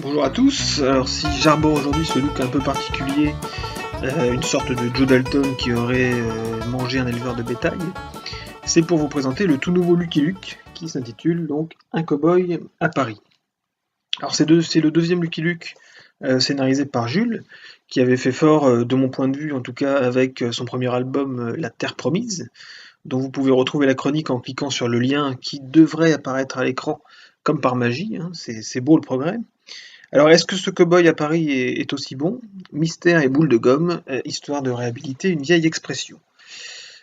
Bonjour à tous. Alors si j'arbore aujourd'hui ce look un peu particulier, une sorte de Joe Dalton qui aurait mangé un éleveur de bétail, c'est pour vous présenter le tout nouveau Lucky Luke qui s'intitule donc Un cow-boy à Paris. Alors c'est le deuxième Lucky Luke scénarisé par Jules, qui avait fait fort, de mon point de vue en tout cas, avec son premier album La Terre Promise, dont vous pouvez retrouver la chronique en cliquant sur le lien qui devrait apparaître à l'écran comme par magie, hein, c'est beau le progrès. Alors, est-ce que ce cow-boy à Paris est aussi bon? Mystère et boule de gomme, histoire de réhabiliter une vieille expression.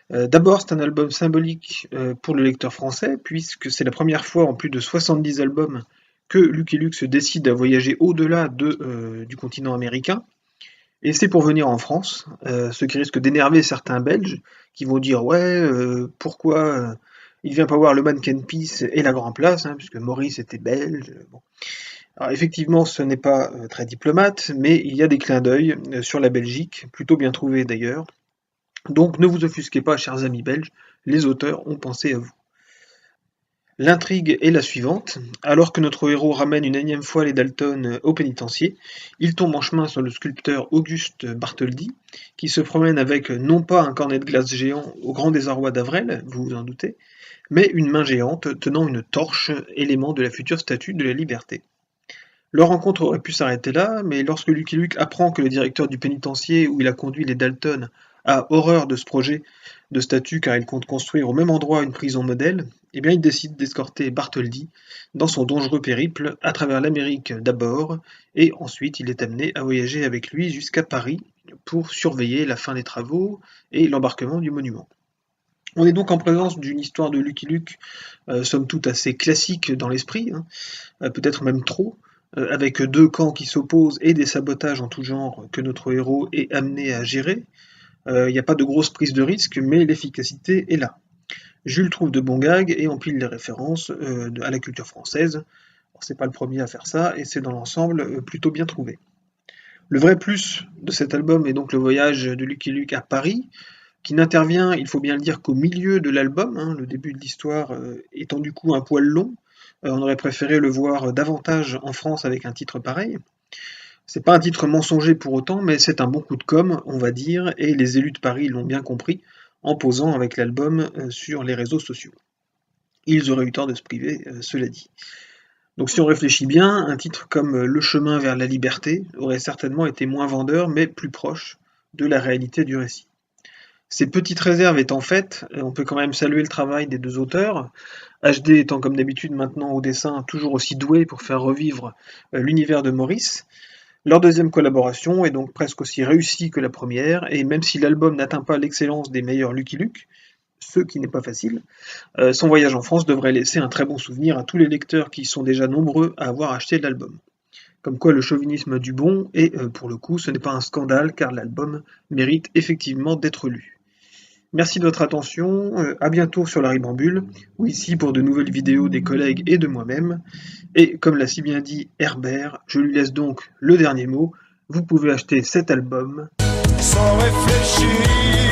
D'abord, c'est un album symbolique pour le lecteur français, puisque c'est la première fois en plus de 70 albums que Lucky Luke se décide à voyager au-delà du continent américain. Et c'est pour venir en France, ce qui risque d'énerver certains Belges qui vont dire ouais, pourquoi il vient pas voir le Mannequin Peace et la Grand Place, hein, puisque Maurice était belge. Bon. Alors effectivement, ce n'est pas très diplomate, mais il y a des clins d'œil sur la Belgique, plutôt bien trouvés d'ailleurs. Donc ne vous offusquez pas, chers amis belges, les auteurs ont pensé à vous. L'intrigue est la suivante. Alors que notre héros ramène une énième fois les Dalton au pénitencier, il tombe en chemin sur le sculpteur Auguste Bartholdi, qui se promène avec non pas un cornet de glace géant au grand désarroi d'Avrel, vous vous en doutez, mais une main géante tenant une torche, élément de la future statue de la liberté. Leur rencontre aurait pu s'arrêter là, mais lorsque Lucky Luke apprend que le directeur du pénitencier où il a conduit les Dalton a horreur de ce projet de statue car il compte construire au même endroit une prison modèle, eh bien il décide d'escorter Bartholdi dans son dangereux périple à travers l'Amérique d'abord, et ensuite il est amené à voyager avec lui jusqu'à Paris pour surveiller la fin des travaux et l'embarquement du monument. On est donc en présence d'une histoire de Lucky Luke, somme toute assez classique dans l'esprit, hein, peut-être même trop, avec deux camps qui s'opposent et des sabotages en tout genre que notre héros est amené à gérer. Il n'y a pas de grosse prise de risque, mais l'efficacité est là. Jules trouve de bons gags et empile les références à la culture française. C'est pas le premier à faire ça, et c'est dans l'ensemble plutôt bien trouvé. Le vrai plus de cet album est donc le voyage de Lucky Luke à Paris, qui n'intervient, il faut bien le dire, qu'au milieu de l'album, hein, le début de l'histoire étant du coup un poil long. On aurait préféré le voir davantage en France avec un titre pareil. C'est pas un titre mensonger pour autant, mais c'est un bon coup de com', on va dire, et les élus de Paris l'ont bien compris en posant avec l'album sur les réseaux sociaux. Ils auraient eu tort de se priver, cela dit. Donc si on réfléchit bien, un titre comme Le chemin vers la liberté aurait certainement été moins vendeur, mais plus proche de la réalité du récit. Ces petites réserves étant faites, on peut quand même saluer le travail des deux auteurs, HD étant comme d'habitude maintenant au dessin toujours aussi doué pour faire revivre l'univers de Maurice. Leur deuxième collaboration est donc presque aussi réussie que la première, et même si l'album n'atteint pas l'excellence des meilleurs Lucky Luke, ce qui n'est pas facile, son voyage en France devrait laisser un très bon souvenir à tous les lecteurs qui sont déjà nombreux à avoir acheté l'album. Comme quoi le chauvinisme du bon, et pour le coup ce n'est pas un scandale car l'album mérite effectivement d'être lu. Merci de votre attention, à bientôt sur la Ribambule, ou ici pour de nouvelles vidéos des collègues et de moi-même. Et comme l'a si bien dit Herbert, je lui laisse donc le dernier mot, vous pouvez acheter cet album sans réfléchir.